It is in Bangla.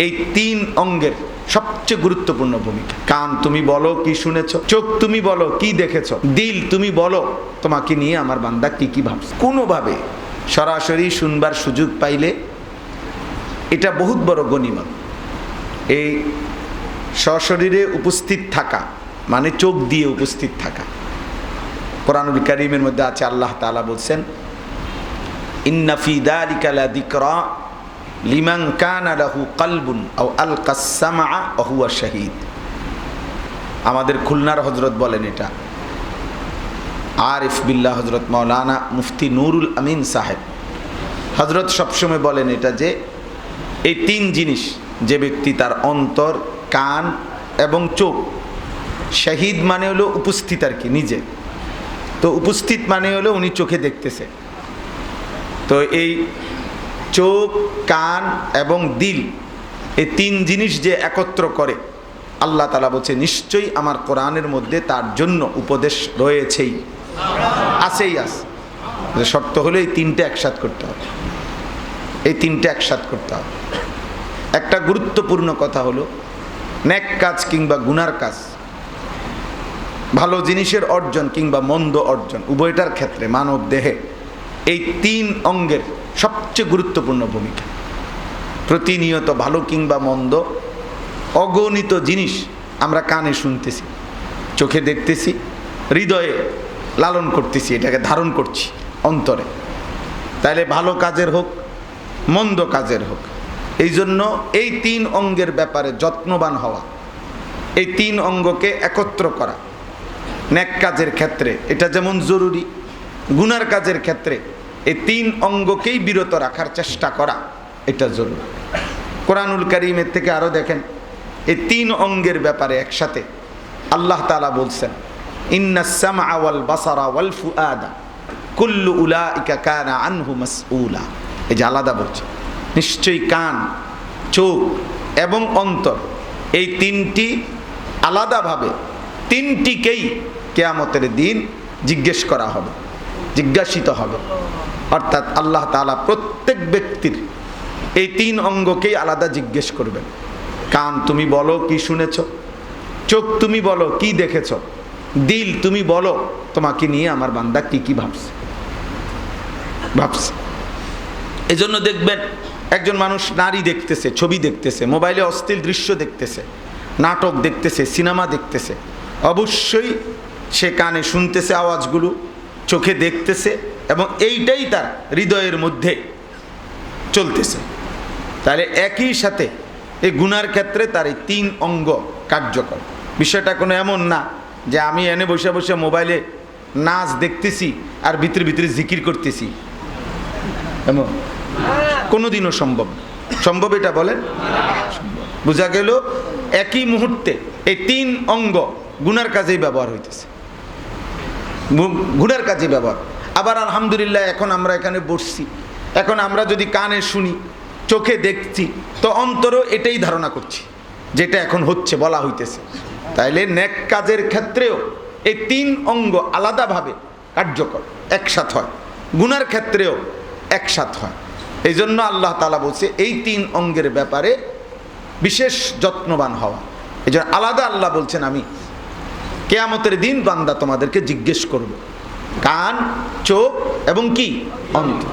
এই তিন অঙ্গের সবচেয়ে গুরুত্বপূর্ণ ভূমিকা। কান তুমি বলো কি শুনেছ, চোখ তুমি বলো কি দেখেছ, দিল তুমি বলো তোমাকে নিয়ে আমার বান্দা কি কি ভাবছে। কোনোভাবে সরাসরি শুনবার সুযোগ পাইলে এটা বহুত বড় গনিমত। এই সশরীরে উপস্থিত থাকা মানে চোখ দিয়ে উপস্থিত থাকা। কোরআনুল কারীমের মধ্যে আছে, আল্লাহ তাআলা বলছেন, ইন্না ফি যালিকা লাযিকরা লিমান কানা লাহু কলবুন আও আলকাস সামআ ওয়া হুয়া শাহীদ। আমাদের খুলনার হযরত বলেন, এটা আরিফ বিল্লাহ হযরত মাওলানা মুফতি নুরুল আমিন সাহেব হযরত সবসময় বলেন এটা, যে এই তিন জিনিস যে ব্যক্তি তার অন্তর, কান এবং চোখ, শাহীদ মানে হলো উপস্থিত আর কি, নিজে তো উপস্থিত মানে হলো উনি চোখে দেখতেছে। তো এই চোখ, কান এবং দিল, এই তিন জিনিস যে একত্র করে, আল্লাহ তাআলা বলছে নিশ্চয়ই আমার কোরআনের মধ্যে তার জন্য উপদেশ রয়েছেই, আছেই আছে। শর্ত হলো এই তিনটে একসাথ করতে হবে, এই তিনটে একসাথ করতে হবে। একটা গুরুত্বপূর্ণ কথা হলো, নেক কাজ কিংবা গুনার কাজ, ভালো জিনিসের অর্জন কিংবা মন্দ অর্জন, উভয়টার ক্ষেত্রে মানব দেহে এই তিন অঙ্গের সবচেয়ে গুরুত্বপূর্ণ ভূমিকা। প্রতিনিয়ত ভালো কিংবা মন্দ অগণিত জিনিস আমরা কানে শুনতেছি, চোখে দেখতেছি, হৃদয়ে লালন করতেছি, এটাকে ধারণ করছি অন্তরে। তাইলে ভালো কাজের হোক মন্দ কাজের হোক, এই জন্য এই তিন অঙ্গের ব্যাপারে যত্নবান হওয়া, এই তিন অঙ্গকে একত্র করা নেক কাজের ক্ষেত্রে এটা যেমন জরুরি, গুনার কাজের ক্ষেত্রে এই তিন অঙ্গকেই বিরত রাখার চেষ্টা করা এটা জরুরি। কোরআনুল কারীমের থেকে আরও দেখেন, এই তিন অঙ্গের ব্যাপারে একসাথে আল্লাহ তাআলা বলছেন, ইন্নাস সামআ ওয়াল বাসারা ওয়াল ফুআদা কুল্লু উলাইকা কানা আনহু মাসউলা। এই যে আলাদা বলছে, নিশ্চয়ই কান, চোখ এবং অন্তর, এই তিনটি আলাদাভাবে তিনটিকেই কিয়ামতের দিন জিজ্ঞেস করা হবে, জিজ্ঞাসিত হবে। অর্থাৎ আল্লাহ তাআলা প্রত্যেক ব্যক্তির এই তিন অঙ্গকেই আলাদা জিজ্ঞেস করবেন। কান তুমি বলো কি শুনেছ, চোখ তুমি বলো কি দেখেছ, দিল তুমি বলো তোমাকে নিয়ে আমার বান্দা কি কি ভাবছে। এই জন্য দেখবেন একজন মানুষ নারী দেখতেছে, ছবি দেখতেছে, মোবাইলে অশ্লীল দৃশ্য দেখতেছে, নাটক দেখতেছে, সিনেমা দেখতেছে, অবশ্যই সে কানে শুনতেছে আওয়াজগুলো, চোখে দেখতেছে এবং এইটাই তার হৃদয়ের মধ্যে চলতেছে। তাহলে একই সাথে এই গুনার ক্ষেত্রে তার এই তিন অঙ্গ কার্যকর। বিষয়টা কোনো এমন না যে আমি এনে বসে বসে মোবাইলে নাচ দেখতেছি আর ভিতরে ভিতরে জিকির করতেছি, এমন কোনোদিনও সম্ভব এটা বলেন? বোঝা গেল একই মুহূর্তে এই তিন অঙ্গ গুনার কাজেই ব্যবহার হইতেছে, গুনার কাজে ব্যবহার। আবার আলহামদুলিল্লাহ এখন আমরা এখানে বসছি, এখন আমরা যদি কানে শুনি, চোখে দেখছি, তো অন্তরও এটাই ধারণা করছি যেটা এখন হচ্ছে, বলা হইতেছে। তাইলে নেক কাজের ক্ষেত্রেও এই তিন অঙ্গ আলাদাভাবে কার্যকর, একসাথ হয়, গুনার ক্ষেত্রেও একসাথ হয়। এই জন্য আল্লাহ তাআলা বলছে এই তিন অঙ্গের ব্যাপারে বিশেষ যত্নবান হওয়া। এই জন্য আলাদা আল্লাহ বলছেন, আমি কিয়ামতের দিন বান্দা তোমাদেরকে জিজ্ঞেস করব, কান, চোখ এবং কি অন্তর।